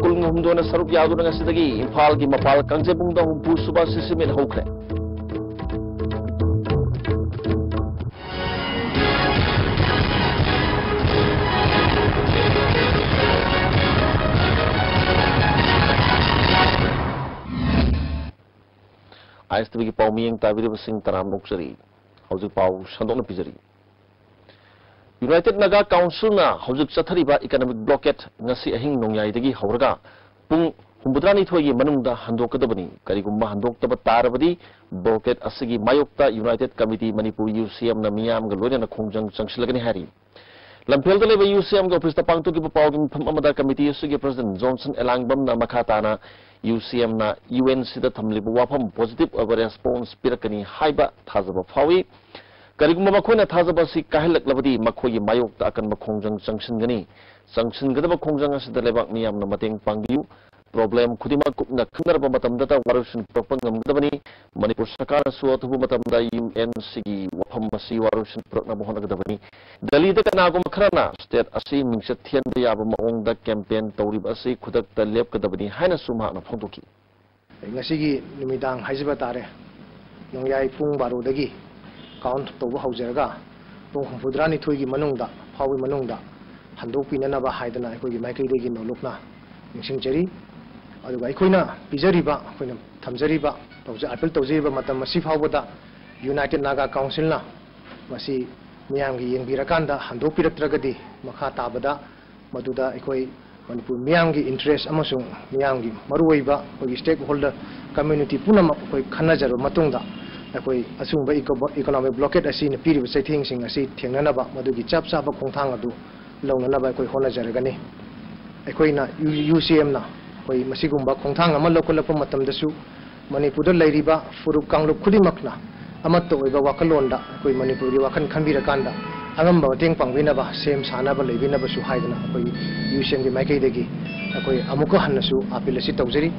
कुलुंगुमदोना सरुप यादुना ngasiदagi Imphal gi mapal kangjebungda humpu suba sisimin hokre आइस्तबी पाउमियंग ताबिरब Singh तराम नोक्सरी हौजिक पाउ संदोकना पिजरी यूनाइटेड नागा काउंसिल ना हौजिक चथरिबा economic blockade ngasi ahing nongyaidagi hauraga pung humbudrani thoigi manungda handokadabani karigumba handoktab tarabadi ब्लॉकेट asigi mayokta United Committee Manipur UCM na miyam ga loina khongjang changsilagani hari lamphel da leba UCM ga office ta pangtu ki pawgin pham amada committee asigi president Johnson Elangbam na makhatana UCM na UNC da thamlibu wafam positive over response pirakani haiba thazaba phawi karigumba makhona thazaba si kahilak labadi makhoyi mayokta akan makhongjang changshinggadaba khongjang asida lebak miyam na mateng pangbiu problem khudima kupna khnarba matamda ta warusin propangam gadabani Manipur Sarkar su athubu matamda UNC gi wafam masi warusin prokna mohona gadabani Delhi da kanagum khrana state asi mingset thian da yaba maong da campaign tawrib asi khudak ta lep gadabani haina suma na phongdoki ngasi gi numidang haijiba tare nongyai pung baru dagi count tobu haujeraga pung hudrani thoigi manungda phawi manungda handok pinana ba haidana aikogi maikai degi nolokna ningsingchari aduga aikoina pijariba akoina thamjariba tawja appeal tawjeriba matam masi phawbada United Naga Council na masi miyamgi yengbirakanda handok piraktragadi makha tabada maduda aikoi Manipur miyamgi interest amasung miyamgi maruoiba akogi stakeholder community punama akoi khanajaro matungda akoi asungba economic blockade asi na piriba saithing sing asi thengnanaba madugi chap chapa khongthang adu lawnanaba akoi honajaragani akoi na UCM na akoi masigumba khongthang ama lokolapa matamdasu Manipur da lairiba furup kanglup khudimakna amatto oiba wakalonda akoi Manipur gi wakan khambirakanda angamba teng pangbinaba sem sanaba leibinaba su haidana akoi UCM gi maikai degi akoi amuka hannasu appeal asi tawjari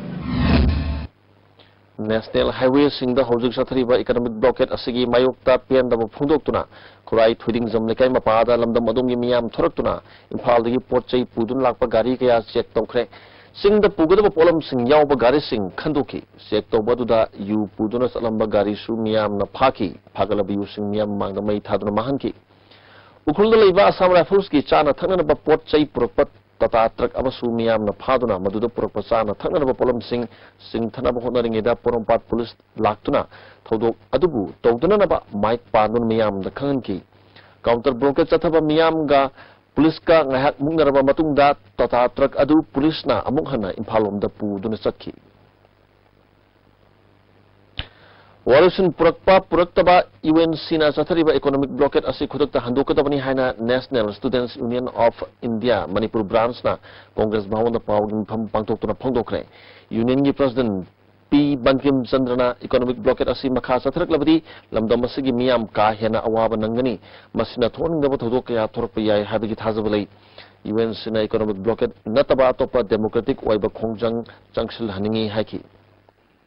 National Highway singda hojik sathriba economic blockade asigi mayokta pen da phungdoktuna khurai thuding jamlekai mapada lamdam adumgi miyam thoraktuna Imphal dagi potchai pudun lakpa gari kaya check tawkhre singda pugadaba polam sing yawba gari sing khandoki check tawbaduda yu puduna salamba gari su miyam na phaki phagalaba yu sing miyam mangda mai thaduna mahanki ukhulda leiba Assam Rifles ki chana thangna ba potchai purpat Tata truck abasu miyam na phaduna maduda purpasana thangna polam sing thana ba honaring eda porompat police laktuna thodok adubu tawduna na ba mic panun miyam da khanki counter blockade chathaba miyam ga police ka ngahak mungaraba matungda tata truck adu police na amuk hana Imphalom da puduna chakhi Warusin puraktaba UNC na sathariba economic blockade asi khudakta handokadabani haina National Students Union of India Manipur branch na Congress bhawan da pawgin pangtoktuna phongdokre Union gi President P Bankim Chandrana economic blockade asi makha satharaklabadi lamdam asigi miyam ka hena awaba nangani masina thoningaba thodok ya thorpa yai habigi thajabalai UNC na economic blockade nataba topa democratic oiba khongjang changsil haningi haiki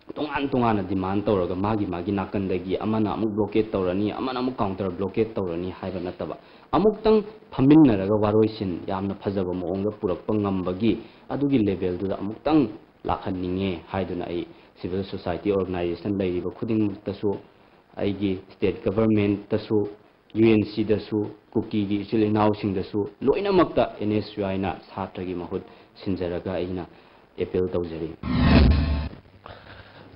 Tungan demand tawraga magi nakandagi amana amuk blockade tawrani amana amuk counter blockade tawrani haiba nataba amuktang phaminaraga waroisin yamna phajaba moonga purakpa ngambagi adugi level du amuktang lakhanninge haiduna ai civil society organization lairiba khuding tasu aigi state government tasu UNC dasu kuki gi chilinau sing dasu loina makta NSY na satragi mahut sinjaraga aina appeal tawjari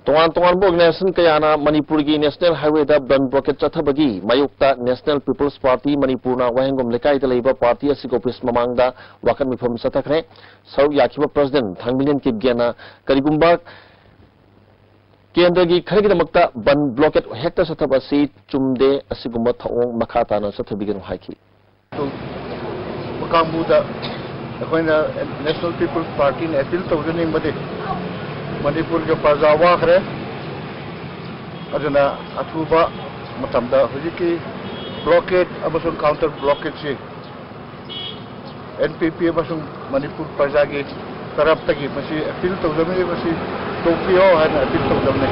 Tongan organization kayana Manipur gi National Highway da ban blockade chathabagi mayukta National People's Party Manipur na wahengom lekai da leiba party asiko office mamangda wakan mifam sathakre sau yakiba president Thangmilian Kibgena karigumba kendra gi kharigida makta ban blockade hekta sathabasi chumde asigumba thaong makhata na sathabigen haiki makambuda akoina National People's Party ne appeal tawjani made Manipur ke pazawa khre aduna athuba matamda hujiki blockade amasung counter blockade si NPP amasung Manipur pazagi tarap tagi masi appeal tawjami masi Tokyo hana appeal tawjamne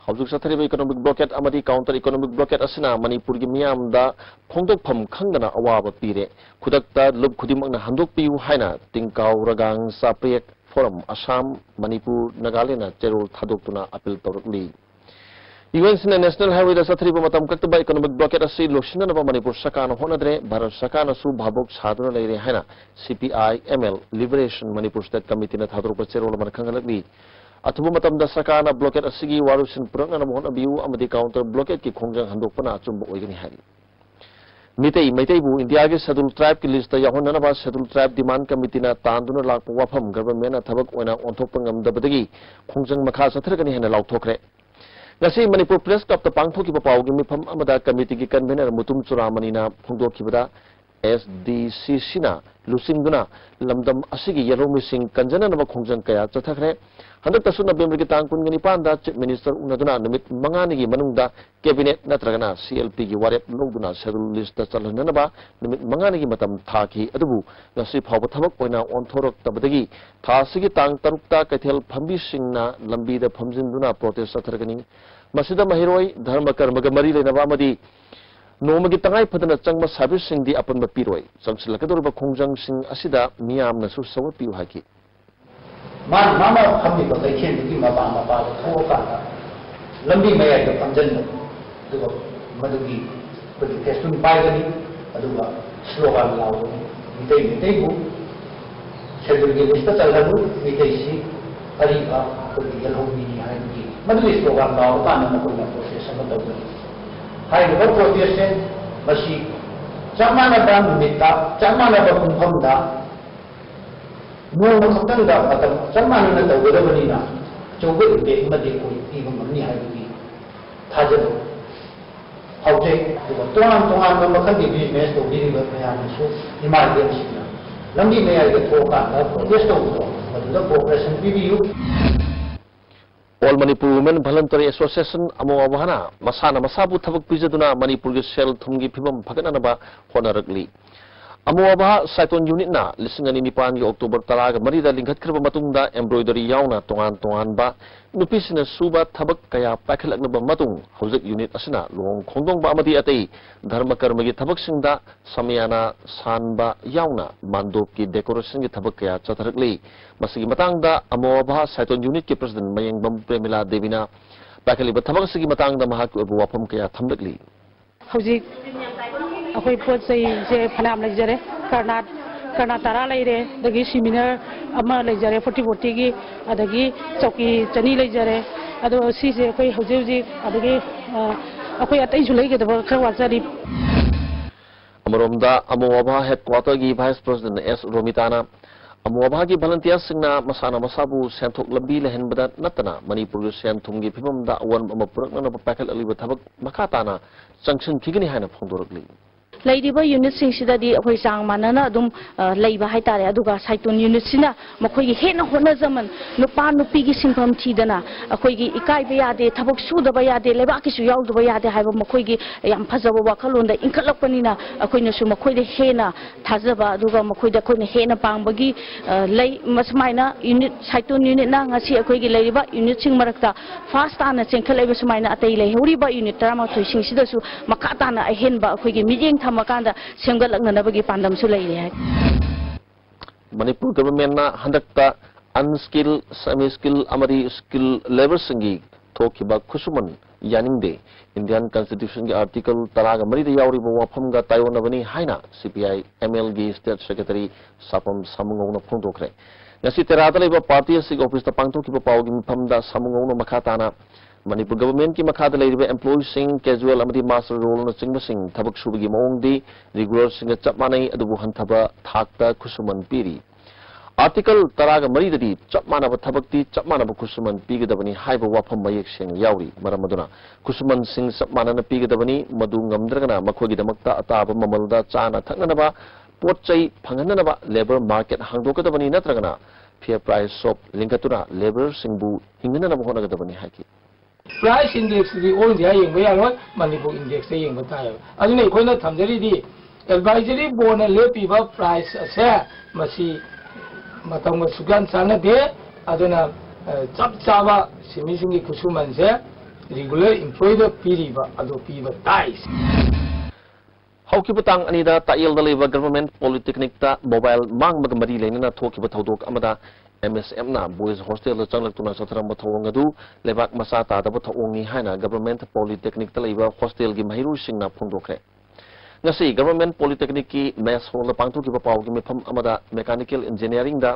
Hawjuk sathariba economic blockade amadi counter economic blockade asina Manipur gi miyamda phongdokpham khangdana awaba pire khudakta lub khudimakna handokpiu haina tingkaw ragang sapriek forum Assam Manipur Nagaland cherol thadoktuna appeal tawrakli UN National Highway da sathariba matam kaktaba economic blockade asi losinanaba Manipur sakana honadre Bharat sakana su bhabok saduna leire haina CPI ML Liberation Manipur State Committee na thadrokpa cherol man khangalakli Atubu matam da sakana blockade asigi warusin purangna mohon abiu amadi counter blockade ki khongjang handokpana achumba oigani hari Mitei bu India ke schedule tribe ki list ya honna ba schedule tribe demand committee na tanduna lakpa wafam government na thabak oina onthokpa ngamdabadagi khongjang makha sathragani hena lauthokre ngasi Manipur Press Club ta pangthoki ba pawgi mifam amada committee ki convener mutum churamani na phongdokhibada SDCC na lusingduna lamdam asigi yaromi sing kanjana na khongjang kaya chathakre Handak tasu November ki tang kun panda Chief Minister unaduna numit mangani gi manungda cabinet natragana CLP gi warep logduna schedule list ta chalhanana ba numit mangani gi matam thaki adubu ngasi phawba thabak oina onthorok tabadagi thasigi tang tarukta kaithel phambi singna lambi da phamjinduna protest athargani masida mahiroi dharma karma ga mari lena ba madi nomagi tangai phadana changma service sing di apan mapiroi changsilakador ba khongjang sing asida miyam na su sawa piu haki Mama kami pakai kian di maba thua kan lambi maya ke panjan tu madugi bagi kesun pai gani aduga slogan lau mitei bu schedule ke list chalanu mitei si hari ka bagi yelho ni hai ni madugi slogan lau kan na ko na proses sama tau hai no protest masi chamana dan mita chamana ba kumpham da Nung makatanda matam sama na tawala manina coba ide madi ko ibang mani hayi thajado haute tuan makan di business to diri ba ya so emergency na lambi me ay to ka na protest to madula cooperation BBU All Manipur Women Voluntary Association amo wahana masana masabu thabak pijaduna Manipur ge sel thumgi phibam phagana ba honarakli Amuaba Saiton Unit na lisingani nipan gi October talaga marida lingkhat kraba matungda embroidery yauna tongan ba nupisina suba thabak kaya pakhalakna ba matung hojak unit asina long khongdong ba amadi atei dharma karma gi thabak singda samyana sanba yauna mandop ki decoration gi thabak kaya chatharakli masigi matangda amuaba Saiton Unit ki president Mayeng Bam Premila Devina pakhali ba thabak sigi matangda mahak obu wafam kaya thamlakli hojik akhoi pot sei je phanam lejare karnatara leire dagi seminar ama lejare 40 gi adagi chauki chani lejare ado si je akhoi hoji adagi akhoi atai julai ge daba khawar jari Amoromda Amuaba headquarter gi vice president S Romitana Amuaba gi volunteers singna masana masabu senthok lambi lehenbada natana Manipur gi senthum gi phimamda awan amapurakna na pakal aliba thabak makatana sanction kigani haina phongdorakli Ladiba unit singsidadi akhoi sang manana adum leiba haitare aduga Saiton unit sina makhoi gi hena hona zaman nupa nupi gi singpham thidana akhoi gi ikai ba yade thabak su da ba yade leba ki su yaw da ba yade haiba makhoi gi yam phajaba wakhalonda inkhalakpanina akhoi na su makhoi de hena thajaba aduga makhoi da khoi na hena pangbagi lei masmaina unit Saiton unit na ngasi akhoi gi leiba unit sing marakta fast ana chengkhalaiba sumaina atei lei horiba unit tarama thoi singsida su makata na ahenba akhoi gi mijeng makanda semgalakna nabagi pandam su leire Manipur government na handakta unskilled semi-skilled amari skill labor singi thokiba khusuman yaningde Indian Constitution gi article taraga mari de yawri bo wafam ga tayona bani haina CPI ML gi state secretary sapam samungona phongdokre ngasi terata leba party sig office ta pangthokiba pawgi mifamda samungona makhatana Manipur government ki makada leiriba employees sing casual amadi master role na chingba sing thabak subagi maongdi regular sing chap manai adubu hanthaba thakta khusuman piri article taraga maridadi chap manaba thabakti chap manaba khusuman pigadabani haiba wafam mayek sing yauri maramaduna khusuman sing chap manana pigadabani madu ngamdragana makhogi damakta ataba mamalda chana thaknanaba potchai phangananaba labor market hangdokadabani natragana fair price shop linkatuna labor singbu hingananaba honagadabani haiki Price index di all dia yang bayar Manipur index yang betul. Aduna ikoi na thamjari di advisory board na lepi ba price asa masih matang masukan sana de aduna chap chaba simi singi kusuman se regular employee piriba ado piba tais Haukiba tang anida tail da leba government polytechnic ta mobile mang magamari lenana thokiba thodok amada MSM na boys hostel da changlak tuna satram ba thawang adu lebak masa ta da ba thawongi haina government polytechnic ta leba hostel gi mahiru singna phongdokre ngasi government polytechnic ki mess hall da pangthokiba paw gi mefam amada mechanical engineering da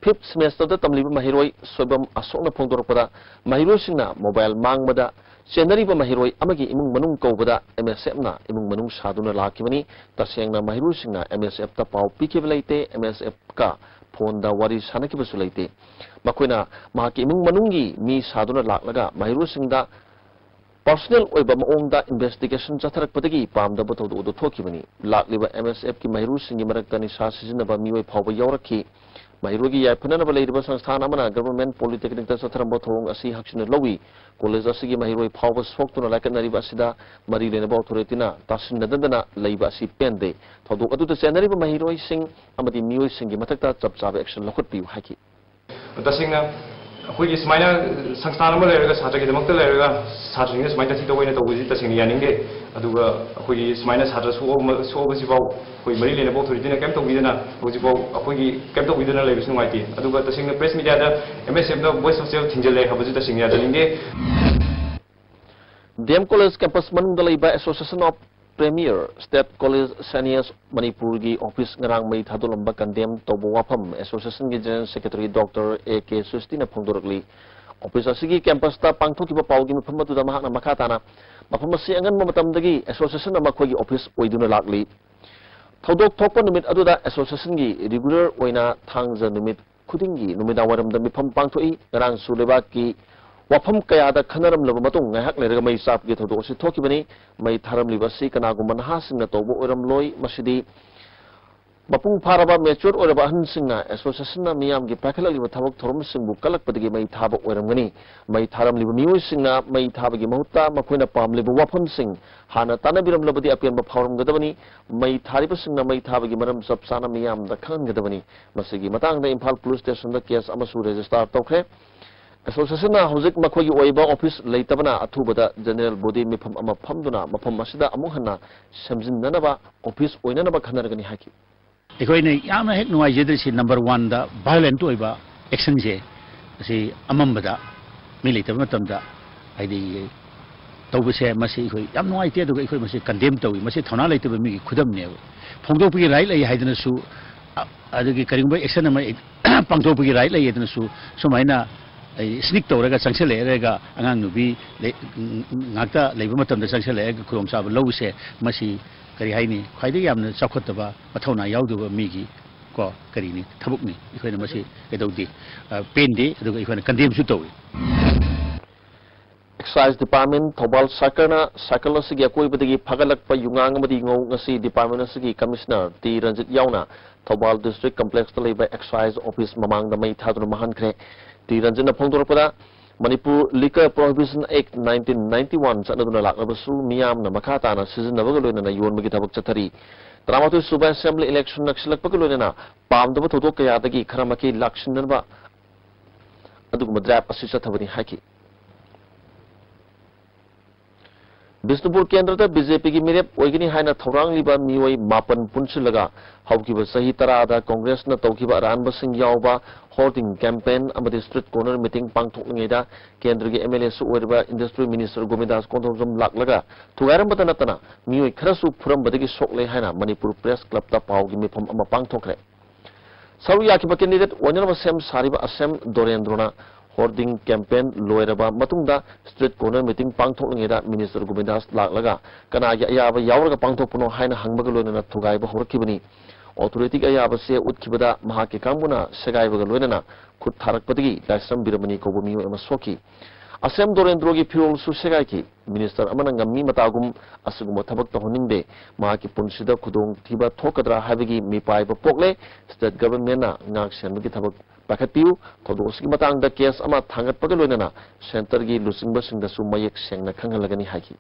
5th semester da tamliba mahiroi soibam asokna phongdorpada mahiroi singna mobile mangmada Senariba mahiroi amagi imung manung kaubada MSF na imung manung saduna lakibani tasengna mahiroi singna MSF ta paw pikiblaite MSF ka phone da wari sanakibasu laite makoina mahaki imung manungi mi saduna laklaga mahiroi singda personal oiba maongda investigation chatharakpadagi pamda bathodu do thokibani lakliba MSF ki mahiroi singi maraktani sa sizinaba miwai phawba yawrakhi Mahirogi ya pananaba leiriba sansthan amana government polytechnic ta satharam thong asi haksina lowi college asigi mahiroi phawba soktuna lakanariba asida mari lenaba authority na tasinadana leiba asi pende thodok adu ta senariba mahiroi sing amadi mioi singi matakta chapchaba action lakhutpiu haki tasingna अखोई स्माइना संस्थान में लेरगा Sartre के दमकता लेरगा Sartre ने स्माइना थी तो वही ने तो वही तसिंग यानिंगे अदुगा अखोई स्माइना सात्र सो बसिबाव अखोई मरी लेने बाव थोड़ी दिन कैम तो विदना बसिबाव अखोई कैम तो विदना लेबिस नुवाइती अदुगा तसिंग प्रेस मीडिया दा एमएसएफ दा वॉइस सोशल थिंजले हबजु तसिंग या दलिंगे DM College campus manung dalaiba Association of Premier State College Seniors Manipur gi office ngarang mai thadolamba condemn tobo wafam Association gi General Secretary Dr. AK Sustina Phongdoragli office asigi campus ta pangthokiba pawgi mafam atu da mahakna makhatana mafam asi angan matamdagi association na makhoi gi office oiduna lakli thodok thokpa numit adu da association gi regular oina thangja numit khudingi numida waram da mifam pangthoi ngarang suleba ki wafam kaya da khanaram laba matung ngahak lerega mai sap gi thodok si thokibani mai tharam libasi kanagu manha singna tobo oram loi masidi mapung pharaba mature oraba han singna association na miyam gi pakhala liba thabak thorum singbu kalak padigi mai thaba oram gani mai tharam liba mioi singna mai thaba gi mahutta makoina pam liba wafam sing hana tanabiram labadi apian ba phauram gadabani mai thariba singna mai thaba gi maram sapsana miyam da khan gadabani masigi matang da Imphal police station da case amasu register tokhe Association na hojik makhoi gi oiba office leitabana athubada general body mifam ama phamduna mafam asida amung hanna samjinnanaba office oinanaba khanargani haki ekhoi yamna hek nuai jedrisi number 1 da violent oiba action je asi amambada mi leitab matamda aidi tawbese masi ekhoi yam nuai te duga ekhoi masi condemn tawi masi thona leitab mi khudamne phongdopgi right lai haidana su adugi karingba action ama pangdopgi right lai haidana su sumaina sneak tawraga changsele rega angang nubi ngakta leiba matamda changsele khurong sab lowse masi kari haini khaide yamna chakhotaba mathona yawduba migi ko kari ni thabukni ikhoina masi edodi pende aduga ikhoina condemn su tawi Excise Department Thobal Sakarna Sakalosigi akoibadagi phagalakpa yungang amadi ngau ngasi department asigi commissioner T Ranjit Yauna Thobal district complex ta leiba excise office mamang da mai thaduna mahankre T Ranjit phongdorpada Manipur Liquor Prohibition Act 1991 chanaduna laknabasu miyam na makata na sizinnabaga loinana yonbagi thabak chathari Tramatu Suba Assembly election naksilakpaga loinana pamdaba thodok kayadagi kharamaki lakshinanba aduguma drap asi chathabani haki Bisnupur Kendra BJP ki mirep oigini haina thorang liba mioi mapan punsilaga haukiba sahi tarada Congress na tawkiba aranba sing yawba hoarding campaign amadi street corner meeting pangthoklingaida Kendra gi MLA su oirba Industry Minister Gomindas Konthomjom laklaga thugaram batanatana mioi kharasu phuram badagi soklei haina Manipur Press Club ta pawgi mifam ama pangthokre saru yakiba candidate onyanaba sem sariba Asem Dorendrona hoarding campaign loiraba matungda street corner meeting pangthoklingaida Minister Gomindas laklaga kanagi ayaba yawraga pangthokpuno haina hangbaga loinana thugaiba horakibani authority ayaba se utkibada mahaki kambuna segaibaga loinana khut tharakpadagi laisam biramani kobo miyo ema soki Asem Dorendrogi Pirol su segaiki Minister amananga mi matagum asuguma thabak tahoningde mahaki punsida khudong thiba thokadra habigi mipaiba pokle state government na ngak senbagi thabak pakhatiu thodoski matang da case ama thangat pagaloinana center gi lusingba singda su mayek sengna khangalagani haki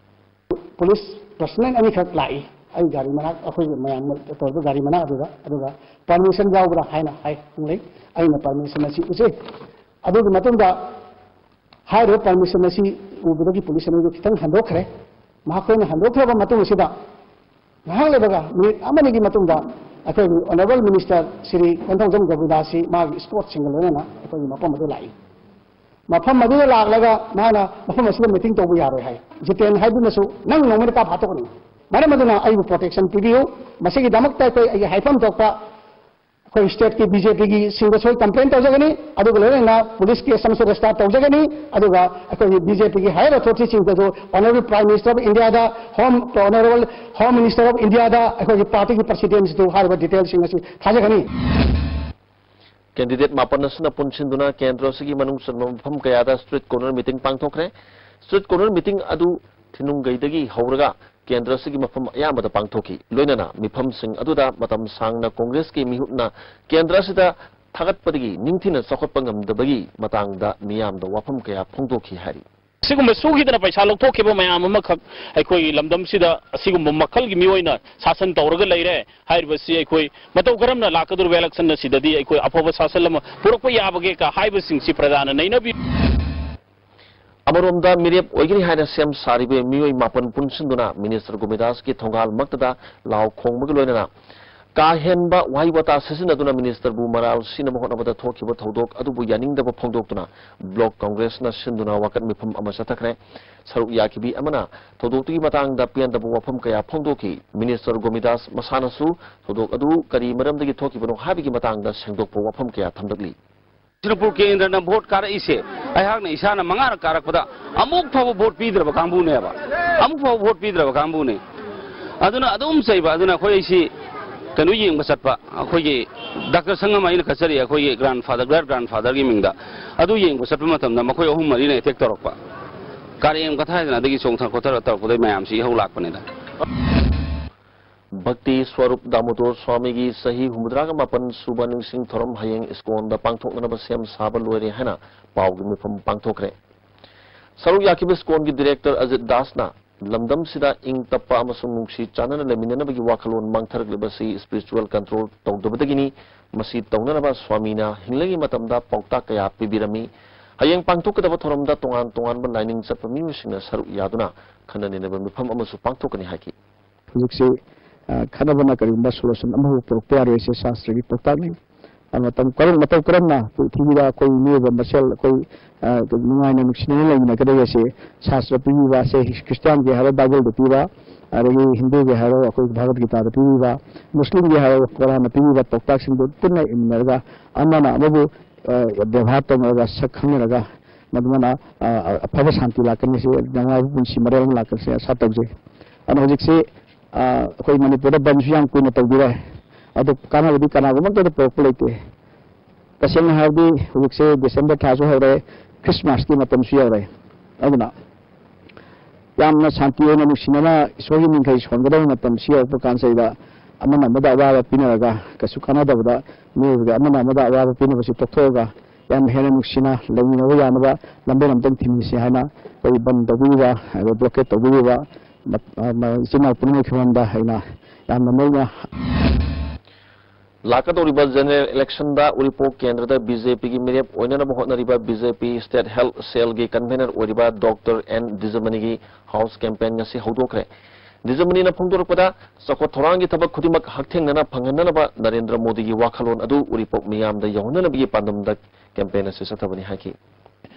police personnel ani khak lai ai gari manak akhoi mayam torba gari manak aduga permission jawbra haina hai nglei aina permission asi use aduga matunda हाइरो permission असी उबदगी police ने खितंग हंदोखरे महाखोन हंदोखरबा मतुंग सिदा नहां लेबगा minute अमनिगी मतुंगा अखोई honourable minister Shri कोंथोंजम गबुदासी मागी sport single लेना अखोई मफम मदु लाई मफम मदु लागलगा माना मफम असिदा मीटिंग तोबु यारोय हाय जितेन हाइबुनसु नंग नोमने का फातोकनी माने मदुना आइबु प्रोटेक्शन पिबियो मसिगी दमकता कोई आई हाइफम तोकता कोई स्टेट की बीजेपी की सिंगसोई कंप्लेन तौजगनी अदुगा लेना पुलिस के समसु रस्ता तौजगनी अदुगा कोई बीजेपी की हायर अथॉरिटी सिंगसो honourable prime minister of India दा honourable home minister of India दा कोई पार्टी की प्रेसिडेंट तो हायर डिटेल सिंगसु थाजगनी कैंडिडेट मापन असना पुनसिंदुना केंद्र सगी मनुंग मफम कयादा स्ट्रीट कॉर्नर मीटिंग पांगथोखरे स्ट्रीट कॉर्नर मीटिंग अदु थिनुंग गैदगी हौरगा केंद्र से मफम अयामद पांगथोकी लोइनना मिफम सिंह अदुदा मतम सांगना कांग्रेस की मिहुटना केंद्र से थागतपदगी निंगथिना चौखटपंगमदबगी मतांगदा मियामदा वाफम कया फोंदोकी हारी सिगुम सुगीदना पैसा लौथोखिबा मयाम अमखक अखोई लमदम सिदा सिगुम मखलगी मिओइना शासन तौरगा लैरे हाइबसी अखोई मतौ गरमना लाकदुर इलेक्शन सिददी अखोई अफोब शासन लम पुरकप याबगे का हाइबसिंग सि प्रधान नैनबी अमरोमदा मिरेप ओइगनी हाइना सेम सारिबे मिओइ मापन पुनसिंदुना मिनिस्टर गोमिदास की थोंगाल मक्तदा लाव खोंगबग लोइनना काहेनबा वाहि वता सिसिनदुना मिनिस्टर बु मराल सिनम होनबदा थोखिबा थौदोक अदुबु यानिंगदबा फोंदोक्तुना ब्लॉक कांग्रेस ना सिंदुना वाकत मिफम अमा सतखरे सरुक याकिबी अमना थौदोक्तुगी मतांगदा पेंदबु वफम कया फोंदोकी मिनिस्टर गोमिदास मसानसु थौदोक अदु करी मरमदगी थोखिबनो हाबिगी मतांगदा सेंगदोकपो वफम कया थमदगली त्रिपुर केंद्र न वोट कार इसे अहाक ने इसाना मंगार कारकपदा अमुक फाव वोट पीद्रब कांबुनेबा अमुक फाव वोट पीद्रब कांबुने अदुना अदुम सैबा अदुना खोइसी कनु येंग बसतपा अखोइगे डॉक्टर संगम आइन खसरी अखोइगे ग्रैंडफादर की मिंगदा अदु येंग बसतपा मतमना मखोइ अहुम मरी ने टेक तोरकपा कारेम कथायना दगी सोंथर कोथर तोरकदै मयाम सि हौ लाकपनेदा भक्ति स्वरूप दामोदर स्वामी की सही हुमद्राग मापन सुबह निंगसिंग थोरम हयेंग स्कोन पांथोकनब सेम साब लोरे हैना पावगी मिफम पांथोकरे सरुक याकिब स्कोन की डायरेक्टर अजित दासना लमदम सिदा इंग तप्पा अमसुंग नुंगसी चानन लेमिननबगी वाखलोन मांगथरगलिबसी स्पिरिचुअल कंट्रोल तौदबदगिनी मसी तौननबा स्वामीना हिंगलगी मतमदा पौता कया पिबिरमी हयेंग पांथोकदब थोरमदा तोंगान तोंगान बन लाइनिंग चप्पा मिमिसिंगना सरुक यादुना खननेनब मिफम अमसु पांथोकनी हाकी हुजुकसे खनबना करीबा सोल्यूशन अमहु प्रोक्यार से शास्त्र की पक्तानी मतम करमना पृथ्वीदा कोई नियब मसेल कोई नुआइना नुक्सिने लेना कदे से शास्त्र पीबा से क्रिश्चियन के हरो बाइबल दो पीबा अरे हिंदू के हरो कोई भगवत गीता दो पीबा मुस्लिम के हरो कुरान पीबा पक्तासिंग दो पुन्ना इनरगा अमना अबु व्यवहार तमरगा सखंगरगा मदमना अफब शांति लाकने से नंगा पुंसी मरेल लाकने से ऐसा तौजे अन हुजिक से कोई मणिपुर बंजुयां कुन तौदिरा अदु कानाबदी कनागुमक तो पोक लेते तसेंग हाबदी हुजिक से दिसंबर थासो हरे क्रिसमस की मतम सु यौरे अदुना यामना शांति ओना नुसिनना इसोगी निंखै सोंगदौ मतम सु यौप कानसैदा अमना मदा अवाबा पिनरगा कसु कानादबदा मेगा अमना मदा अवाबा पिनबसि तोथोगा याम हेना नुसिना लेमिनबा यानबा लंबे लमतंग थिमिसि हाना कोई बंद तबुवा ब्लॉकेट तबुवा इसिना पुने खमंदा हैना याम नमैना लाकदोरिबा जनरल इलेक्शन दा उरिपो केंद्र दा बीजेपी की मिरेप ओइननब होनरिबा बीजेपी स्टेट हेल्थ सेल की कन्वेनर ओरिबा डॉक्टर एन दिजमनी की हाउस कैंपेन ngasi हौदोखरे दिजमनी ना फोंदोरपदा सको थोरांगी थबक खुदिमक हकथेंगना फंगननबा नरेंद्र मोदी की वाखलोन अदु उरिपो मियाम दा यौननबी पांदम दा कैंपेन से सथबनी हाकी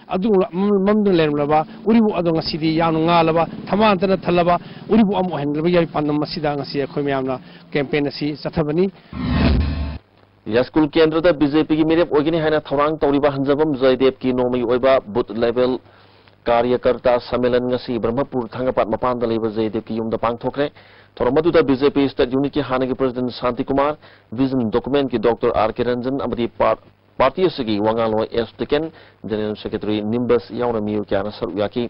अदु ममद लेरमलबा उरिबु अदो ngasi यानु ngalaba thamantana thalaba उरिबु अमु हेंगलबा याई पांदम मसिदा ngasi अखोय मियामना कैंपेन asi सथबनी यास्कुल केंद्र बीजेपी की मिरेप ओगिनी है थौरांग तौरीबा हंजबम जयदेव की नोमी ओइबा बूथ लेवल कार्यकर्ता सम्मेलन ngasi ब्रह्मपुर थांगपात मपान लेब जयदेव की युम पांगथोखरे थोरमदुदा बीजेपी स्टेट यूनिट की हाने के president Shanti Kumar vision document की डॉक्टर आर के रंजन अमदी पार्टी से वांगालो एस टिकन जनरल सेक्रेटरी निम्बस यावना मियु क्याना सरुयाकी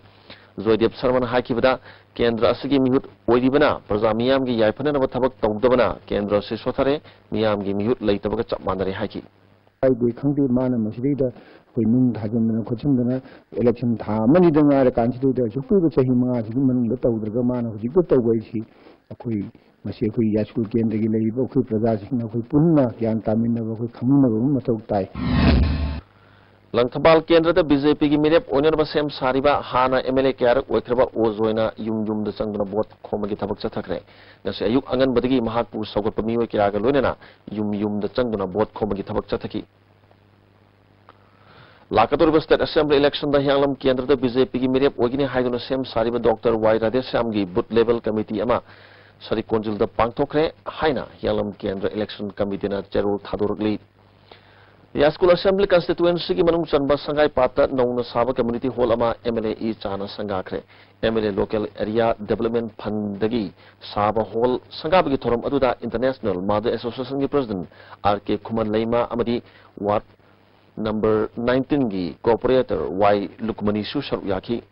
जयदेव शर्मा हाकिबदा केंद्र असगी मिहुत ओइदिबना प्रजा मियाम की याइफननब थबक तौदबना केंद्र से सोथरे मियाम की मिहुत लैतबग चप मानरे हाकी आइदे खंगदे माना मसिदा कोई नुंग थाजमना खोचमदना इलेक्शन था मनि दंगा कांसिदु दे जुपुब सही मंगा जि मनुंग तौद्रगा माना हुजिक तौगैसी अखोई मसे कोई यास्कुल केंद्र की लेब अखोई प्रजा सिंह अखोई पुन्ना ज्ञान तामिनब अखोई खमनब मथौ ताई Langthabal Kendra BJP ki mirep oiner ba sem sariba hana MLA kyar oikraba ozoina yum da sangna bot khomagi thabak chathakre ngasi ayuk angan badagi mahakpu sawgat pamiwe kya ga loinena yum da sangna bot khomagi thabak chathaki Lakator State Assembly election da hanglam kendra da BJP ki mirep ogini haiduna sem sariba Dr. Y Radhesham gi booth level committee ama sari konjil da pangthokre haina hanglam kendra election committee na cherul thadorli Yaskul Assembly constituency ki manung chanba sangai pata nauna saba community hall ama MLA e chana sangakre MLA local area development fund dagi saba hall sangabagi thoram aduda international mother association ki president RK Kuman Leima amadi ward number 19 gi cooperator Y Lukmani Sushar Yaki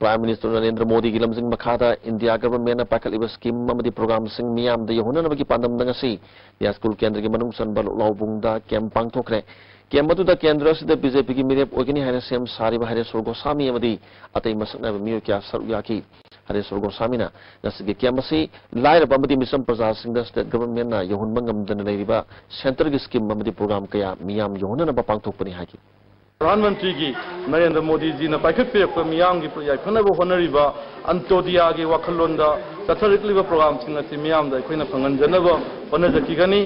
Prime Minister Narendra Modi ki lamjing makhada India government na pakaliba scheme amadi program sing miyam da yahuna nabagi pandam dangasi Yaskul Kendra ki manung san bal laubung da kem pangthokre kem matu da kendra sida BJP ki mirep ogini haina sem sari ba hare sorgo sami amadi atai masakna miyo kya saru yaki hare sorgo sami na nasige kem masi laira bamadi misam praja sing da state government na yahun mangam dan leiriba center ki scheme amadi program kaya miyam yahuna na ba pangthokpani haki प्रधानमंत्री की नरेंद्र मोदी जी ने पाइखट मियाम की याखनब होनरीब अंत्योदया की वखलों चथरक्लिब programme मियाम फंगनजनब होनजखिगनी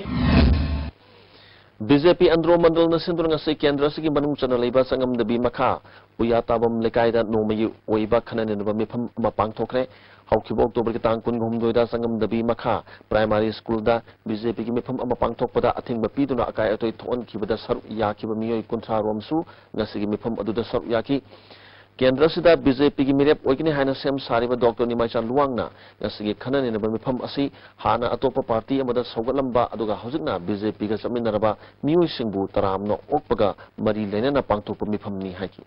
BJP Andro Mandal na sindurang asay kendra sige manung chana leiba sangam dabi makha puya tabam lekay da nomayi oiba khanan ba mifam mapangthokre haukibo October ki tang kun gumdoi da sangam dabi makha primary school da BJP ki mifam mapangthok pada athing ba piduna akai atoi thon ki bada saru ya ki ba miyoi kunthra romsu ngasigi mifam aduda saru ya ki Kendra sida BJP ki mirep oikini haina sem sariba Dr. Nimaichan Luangna ngasigi khanan ne ba mifam asi hana atopa party amada saugatlamba aduga hojikna BJP ga chaminaraba miyoi singbu taramno okpaga mari lenena pangthokpa mifamni haiki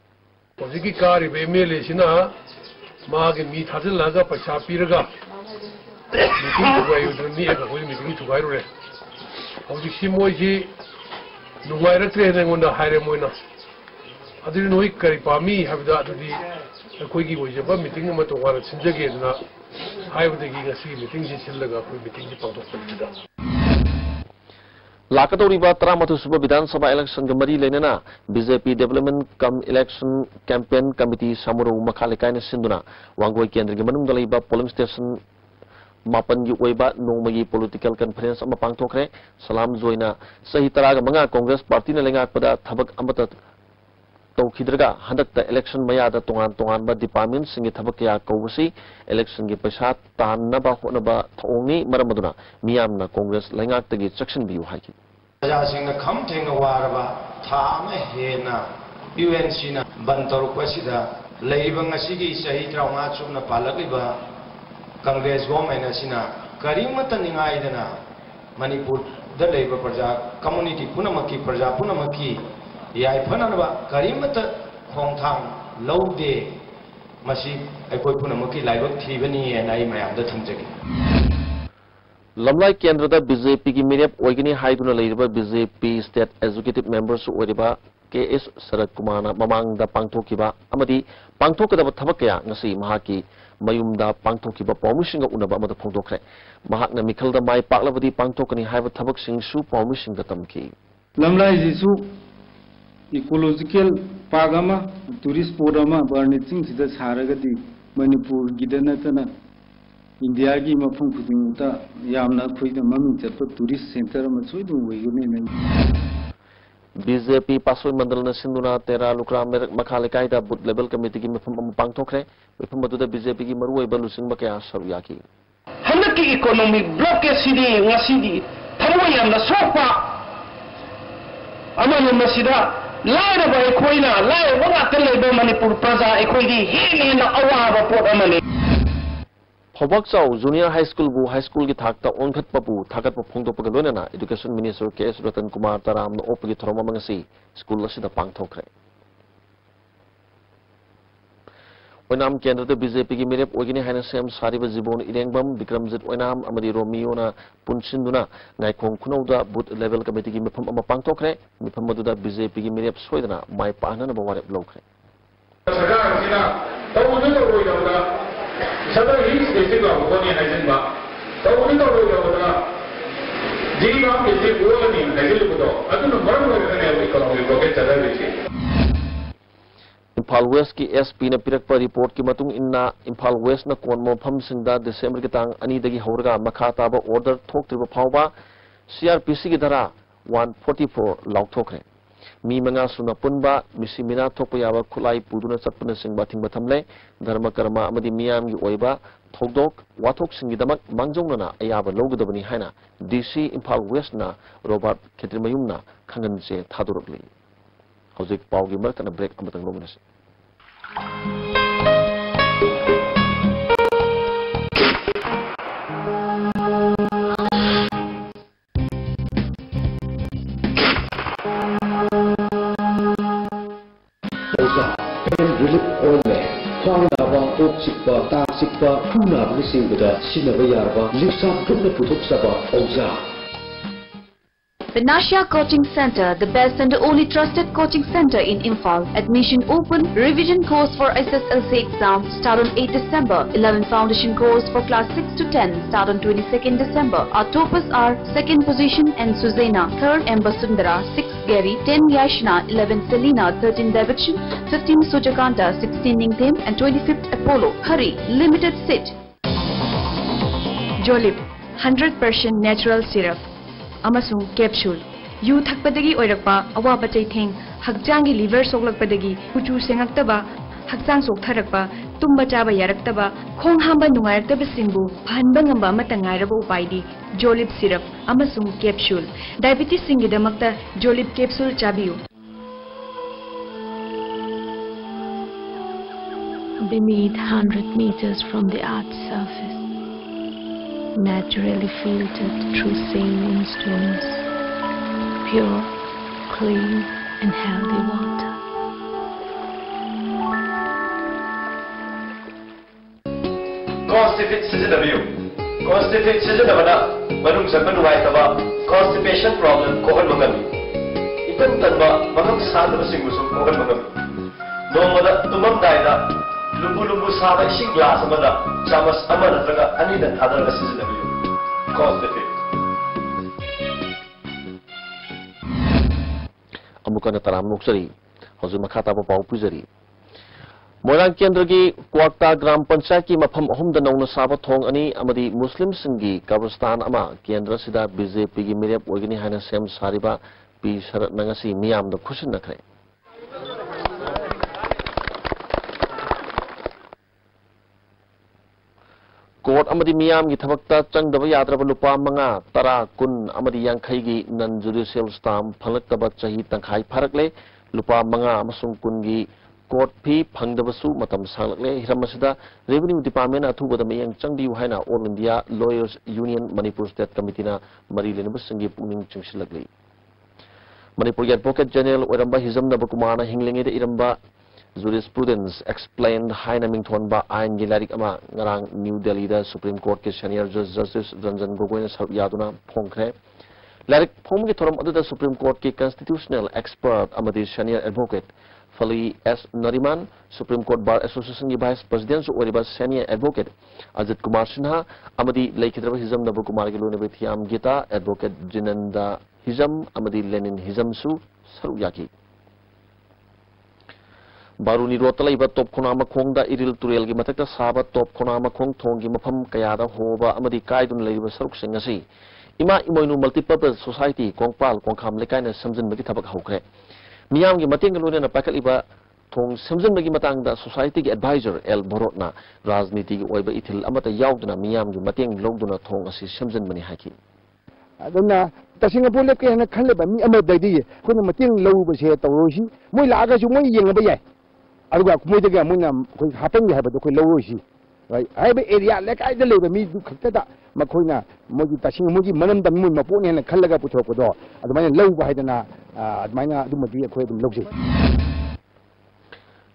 hojiki kari be MLA sina maagi mi thajil laga paisa piraga meeting ko ayu ni eka ko meeting chu gairu re hojik simoi ji nungai rakre ne ngonda haire moina adiri noi kari pami habida adudi koi gi boje ba meeting ma to wara sinjage na haibudagi ngasi meeting ji sillaga koi meeting ji pangthok pida Lakatoriba Tramatu Suba Vidhan Sabha election ga mari lenena BJP Development Election Campaign Committee Samuru Makhalekai na sinduna wangoi kendra gi manung dalaiba polling station mapan gi oiba nongmagi political conference ama pangthokre salam joina sahi taraga manga Congress party na lengak pada thabak amata tawkhidraga handakta election mayada tongan ba department singi thabak ya kawsi election gi paisa tanaba honaba thongi maramaduna miyamna Congress lengak tagi section biu haiki Jajasingna kham thenga waraba tha ma hena UNC na bantor kwasida leiba ngasigi sahi 35 chumna palakliba Congress government asina karimata ningaidana Manipur da leiba praja community punamaki praja punamaki yai phananaba karimata khongthang laude masi aikoi punamaki laibak thibani nai mayam da thamjagi Lamlai Kendra da BJP ki mirep oigini haiduna leiriba BJP state executive members oiriba KS Sarat Kumana mamang da pangthokiba amadi pangthokadaba thabak kaya ngasi mahaki mayumda pangthokiba permission ga unaba amada phongdokre mahakna mikhalda mai paklabadi pangthokani haiba thabak singsu permission da tamki Lamlai jisu ecological pagama tourist podama barniching sida saragadi Manipur gidanatana India ki mafum khudingta yamna khoida maming chapa tourist center ma choidu weigune nai BJP Pasoi Mandal na sinduna tera lukra makhalekai da booth level committee ki mafum pangthokre mafum adu da BJP ki maruai balusing ba kya sarya ki handaki economic blockade sidi ngasidi thamoi yamna sokpa amanu masida laira ba ekoina lai wanga tele Manipur praja ekoidi hina awaba pot amani Hobak Chau Junior High School bu High School ki thakta onkhat papu thakat pa phongdop pa loina Education Minister KS Ratan Kumar Taram na opagi throma mangasi school asida pangthokre Oinam kendra da BJP ki mirep ogini haina sem sariba jibon irengbam Bikramjit Oinam amadi Romeo na punsinduna ngaikhong khunauda booth level committee ki mifam ama pangthokre mifam aduda BJP ki mirep soidana mai pahna na bawarep lokre sarkar sina tawudu to roida Sada hills basic of Boni Hazenba, the only जीवा के ओलनी nasal को अदुन मरम होने economic blockage चला रही Imphal West की SP na pirakpa report ki matung inna Imphal West na konmo phamsingda December ki tang ani dagi hauraga makha taba order thoktriba phawba CRPC ki dhara 144 lauthokre mi manga suna punba misi mina thokpa yaba khulai puduna chapna singba thingba thamle dharma karma amadi miyam gi oiba thokdok wathok singi damak mangjongna ayaba logdabani haina DC Imphal West na Robert Khetrimayum na khangan se thadurukli Hojik paugi merkana break amatang lominas. Relief oil में ख्वांग नावा Coke सिक्पा ताक सिक्पा fauna बनिसिंग बदा सिनबा यारबा लिपसा गन्ना पुथुक सबा औजा Benashia Coaching Center, the best and only trusted coaching center in Imphal. Admission open. Revision course for SSLC exam start on 8 December. 11 foundation course for class 6 to 10 start on 22nd December. Our toppers are 2nd position and Suzena, 3rd Ambasundara, 6th Gary, 10 Yashna, 11 Selina, 13 Davidshan, 15 Sujakanta, 16 Ningthem and 25th Apollo. Hurry, limited seat. Jolib, 100% natural syrup. Amasung capsule. Yu thakpadagi oirakpa awaba chaitheng hakjangi liver soklakpadagi kuchu sengaktaba hakjang soktharakpa tumba chaba yaraktaba khong hamba nungairataba singbu phanba ngamba amata ngairaba upaidi Jolib syrup amasung capsule. Diabetes singidamakta Jolib capsule chabiyu. Beneath 100 meters from the Earth's surface, naturally filtered through saline stones, pure, clean and healthy water. Constipate Sizzle Constipate Sizzle Manung Saman Waitaba, constipation problem, Kohan Magami. Ikan Tanba, Maham Sadhu Singusum, Kohan Magami. No mother, Tumam Daida, Lumbu Lumbu Sada, Shing Glass Amada, Chamas Amanatraga, Anida Hadra Sizzle. Amukan taram nuksari, hozur makata pa pau puzari. Moirang Kendra ki Kwarta Gram Panchayat ki mafam ahum da nauna saba thong ani amadi Muslim singi Kabristan ama Kendra sida BJP ki mirep oigini haina sem sariba pi sharat nangasi miyam da khushin nakre. Court amadi miyam gi thabakta changdaba yadraba lupa manga tara kun amadi yankhai gi non judicial stamp phalaktaba chahi tangkhai pharakle lupa manga amasung kun gi court fee phangdabasu matam sanglakle hiramasida revenue department athubada mayang changbiu haina all India lawyers union Manipur state committee na mari lenaba singi pungning chungsilakle Manipur advocate general oramba hizamnaba kumana hinglinge de iramba Jurisprudence explained Haina Mingthonba Ain Gilarik Ama Ngarang New Delhi the Supreme Court ke Senior Justice Ranjan Gogoi Yaduna Phongkre Larik Phomgi Thoram the Supreme Court ke constitutional expert Amadi Senior Advocate Fali S Nariman Supreme Court Bar Association ki Vice President Oriba Senior Advocate Ajit Kumar Sinha Amadi Laikhidraba Hizam Nabu Kumar Gilu Nebethiam Gita Advocate Jinanda Hizam Amadi Lenin Hizam Su Saruyaki Baruni Rotalaiba top Konama Kong da Iril Turel gi matakta saba top Konama Kong Thong gi mafam kayada hoba amadi kaidun leiba saruk singasi ima imoinu multipurpose society Kongpal Kongkham lekai na samjin bagi thabak hokre miyam gi mateng lone na pakaliba thong samjin bagi matang da society gi advisor El Borotna rajniti gi oiba ithil amata yauduna miyam gi mateng logduna thong asi samjin bani haki aduna tasing pulep ke na khaleba mi amadai ko na mateng lobu se tawrosi moi laga su moi yengba yai aruga kumoi daga muna ko hapen ya habado ko lowosi right ai be area le kai da lebe mi du khakta da makoina mogi tasing mogi manam da mun mapo ne na khallaga puthok ko do adumai lawba haidana adumai adum madu ko dum logje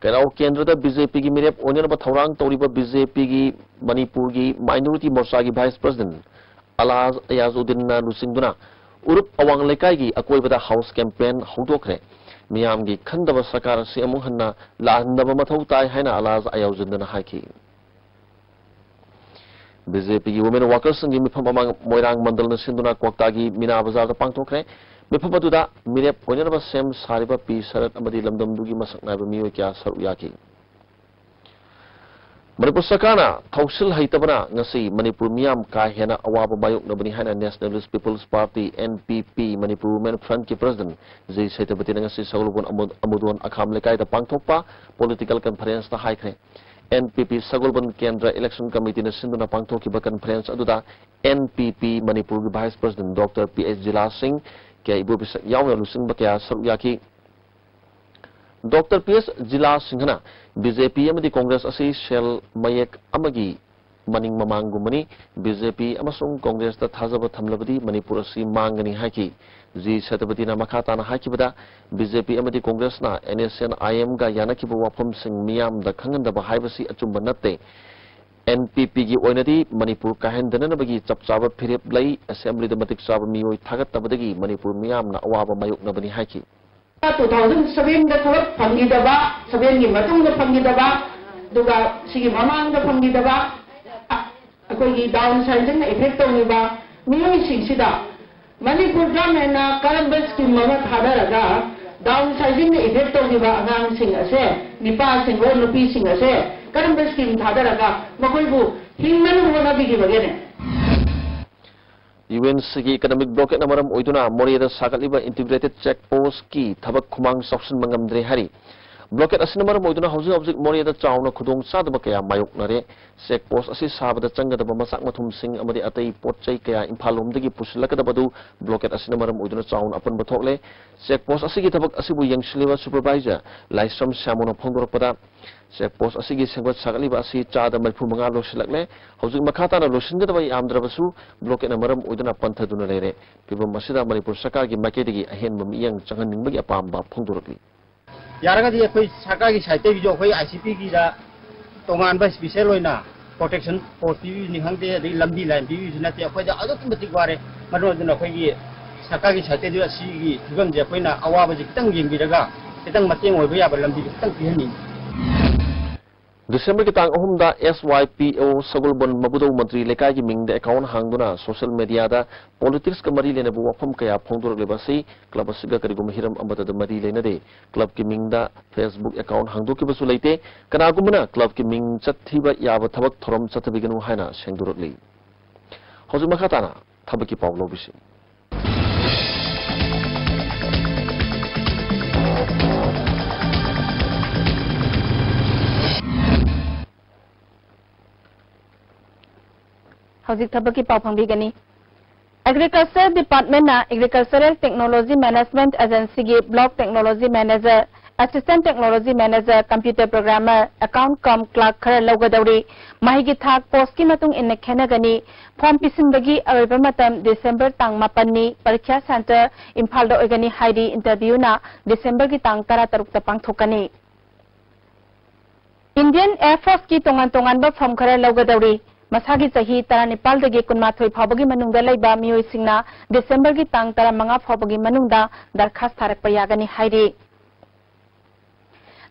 Kerau Kendra da BJP gi mirep onen ba thorang toriba BJP gi Manipur gi minority morcha gi vice president Alaz Ayazuddin na lusingduna urup awang lekai gi akoi bada house campaign hodokre Miyam gi khandaba sakar si amung hanna lahandaba mathau tai haina Alaz Ayazuddin na haki BJP की Women Workers संघी मिफम among Moirang मंडल न सिंधुना क्वाक्ता की मीना बाजार पांगथोखरे मिफम अदुदा मिरेप ओइनरबा same सारिबा P शरत अमदी लमदमदुगी मसक नाइबा मियोय क्या सरुक याकी Manipur Sarkarna Thausil Haitabana ngasi Manipur Miam ka hena awaba bayok nabani hana Nationalist People's Party NPP Manipur Women Front ki President Zai Saitabati ngasi Saulubon Amudon Akham Lekai da Pangthokpa Political Conference ta haikre NPP Sagulban Kendra Election Committee na Sinduna Pangthoki ba conference aduda NPP Manipur ki Vice President Dr. PS Jila Singh kaya ibu bisa yaw lusing ba kaya saruyaki Dr. PS Jila Singhana BJP amadi Congress asi Shell Mayek amagi maning mamangumani BJP amasung Congress ta thazaba thamlabadi Manipur asi mangani haki Ji Satabati na makata na haki bada BJP amadi Congress na NSN IM ga yanaki bu wapam sing miyam da khanganda ba haibasi achumba natte NPP gi oinadi Manipur kahendana na bagi chapchaba phirep lai assembly da matik chaba miyoi thagat tabadagi Manipur miyam na awaba mayuk na bani haki 2007 da thawat phangidaba 7 gi matung da phangidaba duga sigi mamang da phangidaba akoi gi downsizing na effect tawniba miyoi singsida Manipur government na karamba scheme mama thadaraga downsizing na effect tawniba angang sing ase nipa sing go nupi sing ase karamba scheme thadaraga makoi bu hingman hona bigi bagene UNC की economic blockade na maram oiduna Moriada sakaliba integrated check post ki thabak khumang section mangamdre hari blockade asina maram oiduna hauji object Moriada chauna khudong sadaba kaya mayok nare check post asi sabada changadaba masak mathum sing amadi atai potchai kaya imphalom dagi pusilakadabadu blockade asina maram oiduna chaun apan bathokle check post asigi thabak asibu yangshliba supervisor laisam samona phongdorpada check post asigi sengbat sakaliba asi chada malphu manga losilakle hauji makhata na losingadaba yamdrabasu blockade na maram oiduna panthaduna lere pibam masida Manipur Sarkar gi maketigi ahen mamiyang changaningbagi apamba phongdorakli यारगदी अखोई सरकार की site भी जो अखोई ICP की दा तोंगान बा special होइना protection post भी निहंगदे अदि लंबी लाइन भी नते अखोई दा अदुक मतिक वारे मरोदन अखोई की सरकार की साइट दि असि की फिगम जे अखोइना अवाब जि खतंग यिंगिरगा खतंग मतेंग होइबा याबा लंबी खतंग पिहनि December ki tang ahumda SYPO Sagulbon Mabudau Mantri Lekai ki mingda account hangduna social media da politics ka mari lena bu wafam kaya phongdur lebasi club asiga karigum hiram ambata da mari lena de club ki mingda Facebook account hangdu ki basu leite kana gumna club ki ming chathiba yaba thabak thorom chathabiganu haina sengdurli hoju makhatana thabaki pawlo bisi Hauzik thabaki paw phangbigani Agriculture Department na Agricultural Technology Management Agency gi Block Technology Manager Assistant Technology Manager Computer Programmer Account Com Clerk khara lawgadawri mahigi thak post ki matung inna khenagani form pisinbagi aroiba matam December tang 8 ni Parikya Center Imphal da oigani haidi interview na December gi tang 13 ta pangthokani Indian Air Force ki tongan ba form khara lawgadawri Masagi sahi taranipal dagi kunmathoi phawbagi manungda laiba miyoi singna December gi tang 15 phawbagi manungda darkhas tharakpa yagani hairi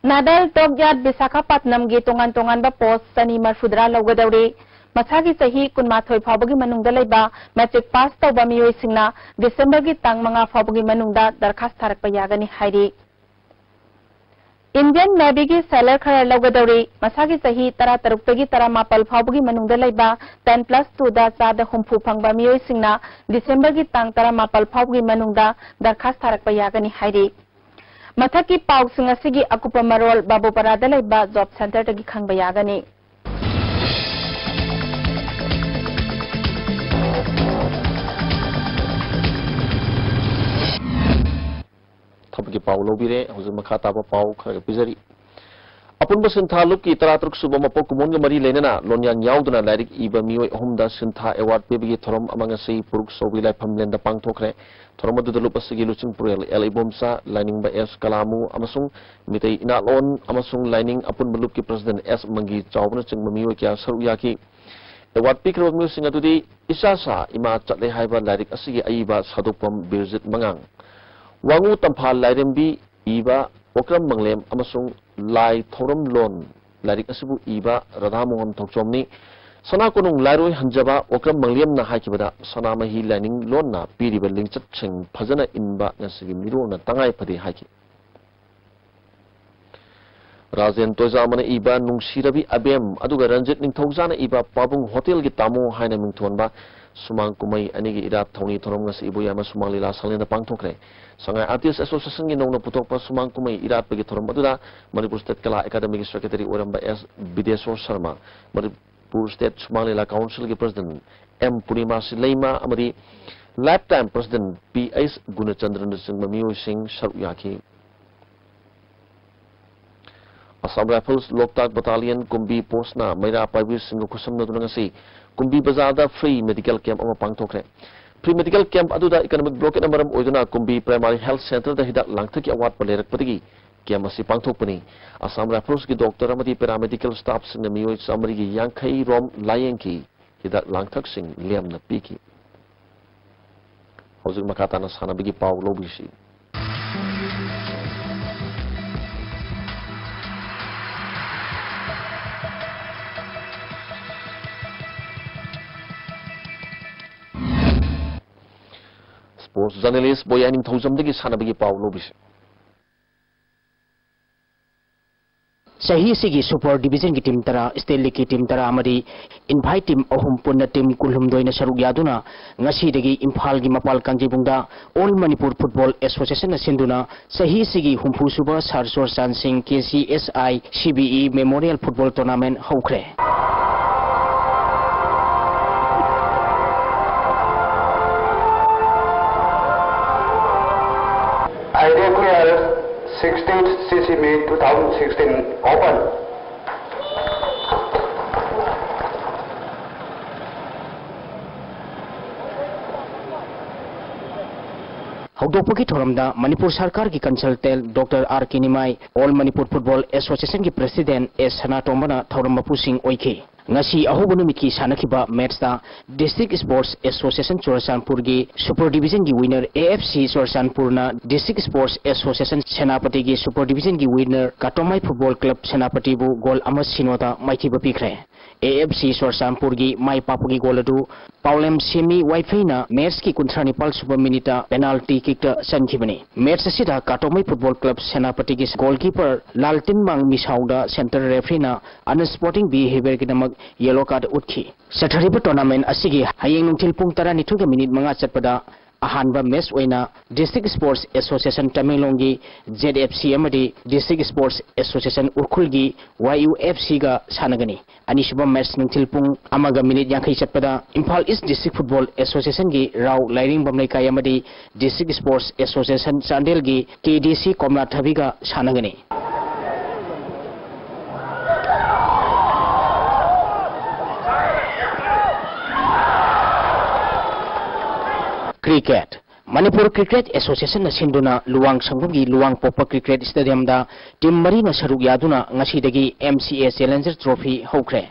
Nadal Togyat Visakhapatnam gi tongan ba post sani marfudra lawgadawri Masagi sahi kunmathoi phawbagi manungda laiba matric pass tawba miyoi singna December gi tang 5 phawbagi manungda darkhas tharakpa yagani hairi Indian Navy ki sailor khara lawgadawri masagi sahi 13 pegi 18 phawbagi manungda laiba 10+2 da chada humpu phangba miyoi singna December gi tang 18 phawbagi manungda darkhas tharakpa yagani hairi mathaki paw singa sigi akupa marol babu parada laiba job center tagi khangba yagani Thabaki paw lobire hoju makhata ba paw khara pizari apun ba sintha lup ki 13 suba mapok kumon ga mari lenana lonyang yauduna lairik iba mioi ahumda sintha award pebigi thorom amanga sei puruk sobi lai phamlenda pangthokre thorom adu lup asigi luching purel LA bomsa lining ba S Kalamu amasung mitei inalon amasung lining apun balup ki president S Mangi chawbna chingma mioi kya saru yaki award pikro mu singa tudi isasa ima chatle haiba lairik asigi aiba sadopam birjit mangang Wangu tampal lairembi iba okram manglem amasung lai thoram lon lairik asibu iba radha mohan thokchomni Sana Konung Laroi Hanjaba Okram Mangliam na Hakibada Sanamahi Lining Lona Piriba Lingchat Ching Pazana Inba Nasigi Miro na Tangai Padi Haki Razen Tozamana Iba Nungsirabi Abem Aduga Ranjit Ningtozana Iba Pabung Hotel Gitamo Haina Mingtuanba Sumang Kumai Anigi Ira Tony Torongas Ibuyama Sumalila Salina Pangtokre Sangai Artist Association in Nona Putopa Sumang Kumai Ira Pegitorum Madura Manipur State Kala Academic Secretary Oramba S. Bideswar Sharma Manipur State Sumalila Council President M. Purnima Silaima Amari Lifetime President P.S. Gunachandran Singh Mamiu Singh Sharuyaki Assam Rifles Loktak Battalion Kumbi Postna Maira Paiwi Singh Kusam Nadunangasi Kumbi Bazada Free Medical Camp Ama Pangtokre Free Medical Camp Aduda Economic Block Namaram Oiduna Kumbi Primary Health Center the Hidat Langtaki Award Palerak Patigi Camp Asi Pangtokpani Assam Rifles ki Doctor Amati Paramedical Staff Singh Namio Samari Yankai Rom Layanki Hidat Langtak Singh Liam na Piki Hauzik Makata na Sana Bigi Pau Lobisi Sports journalist Boyaning Thozamdagi Sanabagi Paulo Bis. Sahi sigi Super Division ki team tara State League ki team tara amari invite team ahum punna team kulhum doina saruk yaduna ngasi dagi Imphal gi mapal kangjibungda All Manipur Football Association na sinduna sahi sigi humpu suba Sarsor San Singh KCSI CBE Memorial Football Tournament haukre. I declare 16th CCB 2016 open. Haudopoki thoramda Manipur Sarkar ki consultant Dr. R. Kinimai All Manipur Football Association ki President S. Hanatomana Thoramapu Singh Oike. Ngasi ahubu numit ki sanakiba match ta District Sports Association Churasanpur gi Super Division gi winner AFC Churasanpur na District Sports Association Senapati gi Super Division gi winner Katomai Football Club Senapati bu goal amas sinota maithiba pikre. AFC Churasanpur gi mai papu gi goal adu Paulem Semi Wi-Fi na match ki kuntrani pal super minita penalty kick ta sankhibani. Match asida Katomai Football Club Senapati gi goalkeeper Laltin Mang Misauda center referee na unsporting behavior ki namak yellow card utki. Sathariba tournament asigi hayeng nungtil pung tara nithuga minute manga chatpada ahanba match oina District Sports Association Tamenglongi ZFC amadi District Sports Association Urkhulgi YUFC ga sanagani. Anishuba match nungtil pung amaga minute yankai chatpada Imphal East District Football Association gi Rao Lairing Bamnai kai amadi District Sports Association Chandel gi KDC Komla Thabiga sanagani. Cricket. Manipur Cricket Association na sinduna Luang Sangbumgi Luang Popa Cricket Stadium da team Marina saruk yaduna ngasi dagi MCA Challenger Trophy haukre.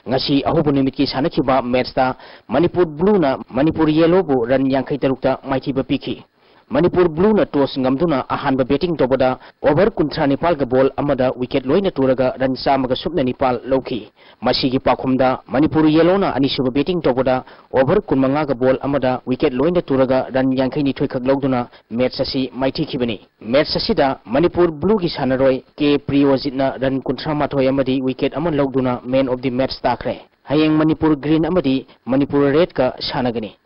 Ngasi ahubu nimit ki sanakiba match ta Manipur Blue na Manipur Yellow bu run yankai tarukta maithiba piki. Manipur Blue na toss ngamduna ahanba batting tobada over kuntra Nepal ga ball amada wicket loina turaga run samaga subna Nepal lauki. Masigi pakhumda Manipur Yellow na anisuba batting tobada over kunmanga ga ball amada wicket loina turaga run yankai ni thoikak logduna match asi maiti khibani. Match asida Manipur Blue gi sanaroi K Priyojit na run kuntra mathoi amadi wicket aman logduna man of the match takre. Hayeng Manipur Green amadi Manipur Red ka sanagani.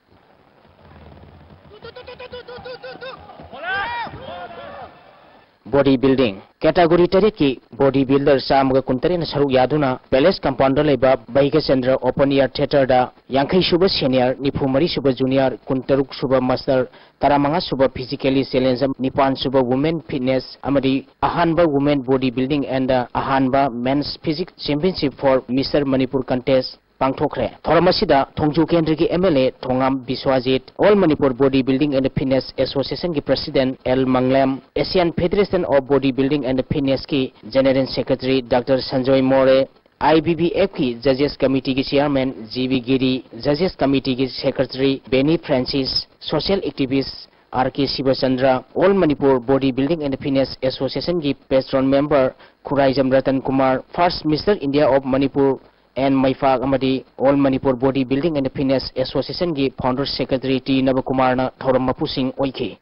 Bodybuilding category tare ki bodybuilder samga kuntare na saruk yaduna Palace Compound leba Bahiga Chandra Open Air Theatre da yankai suba senior nifumari suba junior kuntaruk suba master taramanga suba physically challenge nipan suba women fitness amadi ahanba women bodybuilding and ahanba men's physics championship for Mr. Manipur contest Pangthokre. Thoramasida Thongju Kendri ki MLA Thongam Biswajit, All Manipur Bodybuilding and Fitness Association ki President L Manglam, Asian Federation of Bodybuilding and Fitness ki General Secretary Dr. Sanjoy More, IBBF ki Judges Committee ki Chairman GB Giri, Judges Committee ki Secretary Benny Francis, Social Activist R.K. Sivachandra, All Manipur Bodybuilding and Fitness Association ki Patron Member Khuraijam Ratan Kumar, First Mr. India of Manipur N Maifak amadi All Manipur Body Building and Fitness Association gi Founder Secretary T Navakumar na thoram mapusing oiki.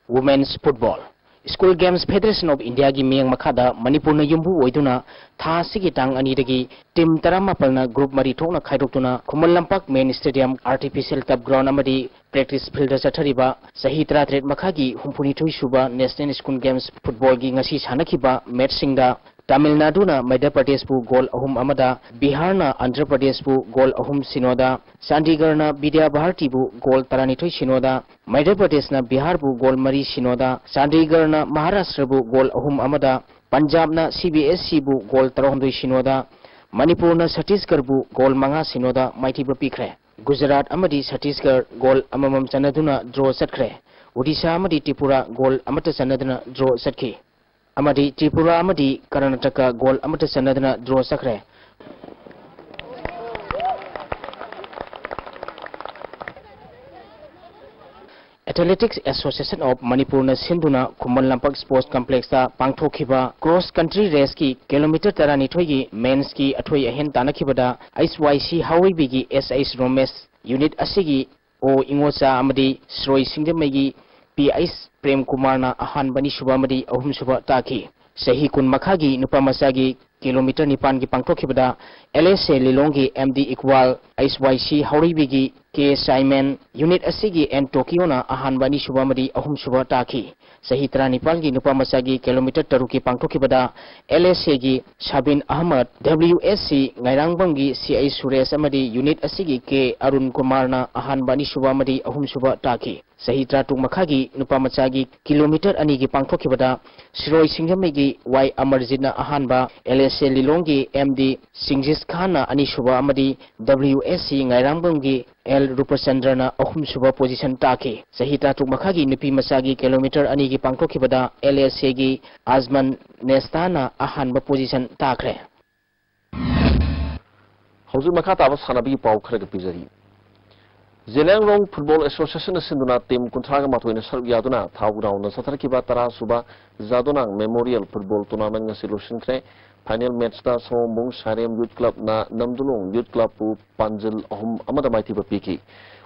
Women's Football School Games Federation of India gi miyang makada Manipur na yumbu oiduna tha sigi tang ani dagi team 18 na group mari thokna khaidoktuna Khumal Lampak Main Stadium Artificial Turf Ground amadi practice field chathariba sahi 33 makhagi humpuni thui suba National School Games Football gi ngasi sanakhiba match singda Tamil Nadu na Madhya Pradesh pu goal ahum amada, Bihar na Andhra Pradesh pu goal ahum sinoda, Chandigarh na Vidya Bharati pu goal taranithoi sinoda, Madhya Pradesh na Bihar pu goal mari sinoda, Chandigarh na Maharashtra pu goal ahum amada, Punjab na CBSC pu goal tarahumdoi sinoda, Manipur na Chhattisgarh pu goal manga sinoda maithiba pikre. Gujarat amadi Chhattisgarh goal amamam chanaduna draw satkre. Odisha amadi Tripura goal amata chanaduna draw satki. Amadi Tripura amadi Karnataka goal amata chanaduna draw sakre. Athletics Association of Manipur na sinduna Khumal Lampak Sports Complex ta pangthokhiba cross country race ki kilometer 12 gi men's ki athoi ahen tanakhibada ICYC Hawibi gi SH Romesh unit asigi o ingocha amadi Sroi Singdamai gi PS Prem Kumar na ahan bani suba amadi ahum suba taki sahi kun makhagi nupa masagi kilometer 9 gi pangthokibada LSA Lilongi MD Iqbal ICYC Hawibi gi K Simon unit asigi and Tokyo na ahan bani suba amadi ahum suba taki sahi 19 gi nupa masagi kilometer 3 ki pangthokibada LSA gi Shabin Ahmad WSC Ngairangbam gi CI Suresh amadi unit asigi K Arun Kumar na ahan bani suba amadi ahum suba taki sahi 3 makhagi nupa masagi kilometer 2 gi pangthokibada Siroi Singhamai gi Y Amarjit na ahan ba LSA Lilongi MD Singjis Khan na ani suba amadi WSC Ngairangbam gi L Rupachandra na ahum suba position taki sahi 3 makhagi nupi masagi kilometer 2 gi pangthokibada LSA gi Azman Nesta na ahan ba position takre Hauju makha taba sanabi pau khara pijari Zelangrong Football Association sinduna team kunthraga mathoina saruk yaduna thau round na satharkiba tara suba Zadonang Memorial Football Tournament nga solution khre final match ta Somong Sarem Youth Club na Namdulong Youth Club pu Panjil ahum amada maiti ba piki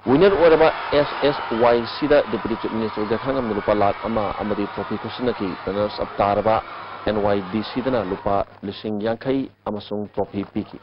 winner oraba SSYC da Deputy Chief Minister Gakhangam lupa lat ama amadi trophy kusinaki runners up taraba NYDC dana lupa lising yangkai amasung trophy piki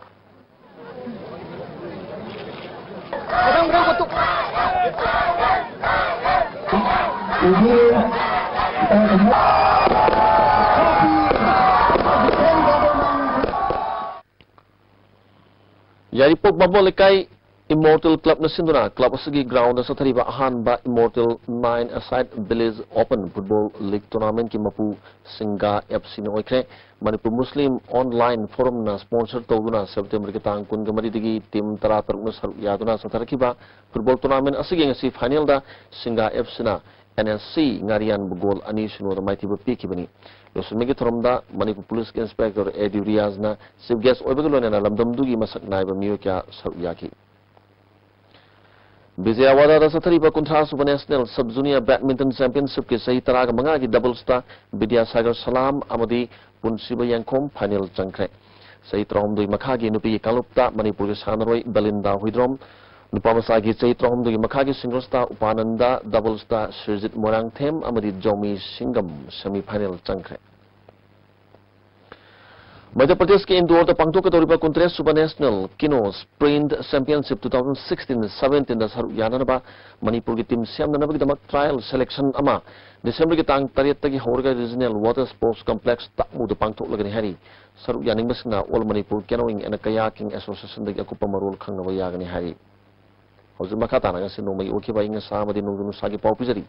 Yaripok Babolikai Immortal Club na sinduna club asigi ground na sathariba ahanba Immortal 9 aside Village Open Football League Tournament ki mapu Singa FC na oikre Manipur Muslim Online Forum na sponsor tawduna September ki tang kun gamari digi team tara taruk na saruk yaduna satharakiba football tournament asigi ngasi final da Singa FC na NSC ngarian bugol ani sino da maiti bapiki bani Yosumigi Thromda Manipur Police Inspector Eddie Riaz na chief guest oibagalo na lamdamdugi masak naiba miyo kya saruk yaki Vijayawada da sathariba kunthra suba National Sub Junior Badminton Championship ke sahi taraga manga gi doubles ta Vidyasagar Salam amadi Punsiba Yangkhom final changkre sahi trahumdui makhagi nupi kalupta Manipur ge sanaroi Belinda Huidrom nupa masagi sahi trahumdui makhagi singles ta Upananda doubles ta Sirjit Morangthem amadi Jomi Singam semi final changkre Madhya Pradesh ke Indore ta pangthok ka toriba kuntres Suba National Kino Sprint Championship 2016-17 da saruk yananaba Manipur ki team siamnanaba ki damak trial selection ama December ki tang 3 ta ki Horga Regional Water Sports Complex takmu da pangthok lagani hari saruk yaning basna All Manipur Canoeing and Kayaking Association da akupa marul khangaba yagani hari Hoju makata na sino mai okiba inga sama di nungunu sagi pau pizari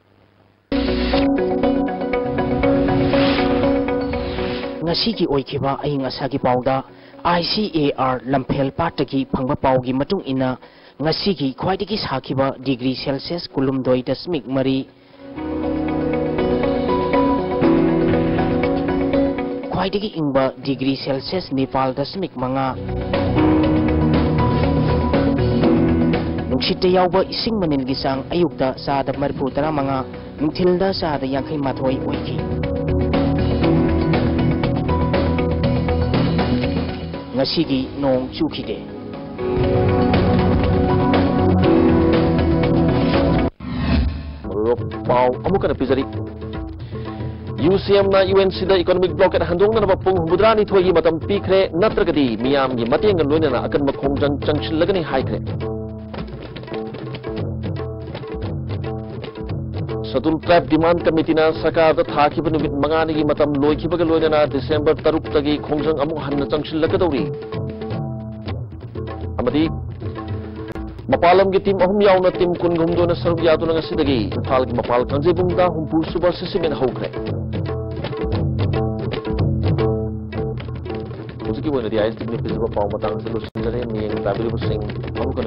Ngasigi oikiba aying asagi pauda ICAR Lamphel Pataki phangba paugi matung ina ngasigi khwaidigi sakiba degree Celsius kulumdoi dasmik mari khwaidigi ingba degree Celsius Nepal dasmik manga ꯅꯨꯡꯁꯤꯠꯇ ꯌꯥꯎꯕ ꯏꯁꯤꯡ ꯃꯅꯤꯜꯒꯤ ꯆꯥꯡ ꯑꯌꯨꯛꯇ ꯆꯥꯗ 35, ꯅꯨꯡꯊꯤꯜꯗ ꯆꯥꯗ 51 ꯑꯣꯏꯈꯤ꯫ ꯉꯁꯤꯒꯤ ꯅꯣꯡ ꯆꯨꯈꯤꯗꯦ꯫ ꯄꯥꯎ ꯑꯃꯨꯛꯀ ꯄꯤꯖꯔꯤ꯫ UCMꯅ UNCꯗ ꯏꯀꯣꯅꯣꯃꯤꯛ ꯕ꯭ꯂꯣꯀꯦꯠ ꯍꯟꯗꯣꯛꯅꯅꯕ ꯄꯨꯡ 62ꯒꯤ ꯃꯇꯝ ꯄꯤꯈ꯭ꯔꯦ, ꯅꯠꯇ꯭ꯔꯒꯗꯤ ꯃꯤꯌꯥꯝꯒꯤ ꯃꯇꯦꯡꯒ ꯂꯣꯏꯅꯅ ꯑꯀꯟꯕ ꯈꯣꯡꯖꯪ ꯆꯪꯁꯤꯜꯂꯒꯅꯤ ꯍꯥꯏꯈ꯭ꯔꯦ꯫ ꯁꯦꯗꯨꯜ ꯇ꯭ꯔꯥꯏꯕ ꯗꯤꯃꯥꯟ ꯀꯃꯤꯇꯤꯅ ꯁꯔꯀꯥꯔꯗ ꯊꯥꯈꯤꯕ ꯅꯨꯃꯤꯠ 5ꯅꯤꯒꯤ ꯃꯇꯝ ꯂꯣꯏꯈꯤꯕꯒ ꯂꯣꯏꯅꯅ ꯗꯤꯁꯦꯝꯕꯔ 6ꯇꯒꯤ ꯈꯣꯡꯖꯪ ꯑꯃꯨꯛ ꯍꯟꯅ ꯆꯪꯁꯤꯜꯂꯛꯀꯗꯧꯔꯤ꯫ ꯑꯃꯗꯤ ꯃꯄꯥꯜꯂꯝꯒꯤ ꯇꯤꯝ 3 ꯌꯥꯎꯅ ꯇꯤꯝ 26ꯅ ꯁꯔꯨꯛ ꯌꯥꯗꯨꯅ ꯉꯁꯤꯗꯒꯤ ꯏꯝꯐꯥꯜꯒꯤ ꯃꯄꯥꯜ ꯀꯥꯡꯖꯩꯕꯨꯡꯗ ꯍꯨꯝꯐꯨꯁꯨꯕ ꯁꯤꯁꯤꯃꯦꯟ ꯍꯧꯈ꯭ꯔꯦ꯫ ꯍꯧꯖꯤꯛꯀꯤ ꯑꯣꯏꯅꯗꯤ ISTVꯅ ꯄꯤꯖꯕ ꯄꯥꯎ ꯃꯇꯥꯡ ꯑꯁꯤ ꯂꯣꯏꯁꯤꯟꯖꯔꯦ꯫ ꯃꯤꯠꯌꯦꯡ ꯇꯥꯕꯤꯔꯤꯕꯁꯤꯡ ꯑꯃꯨꯛꯀ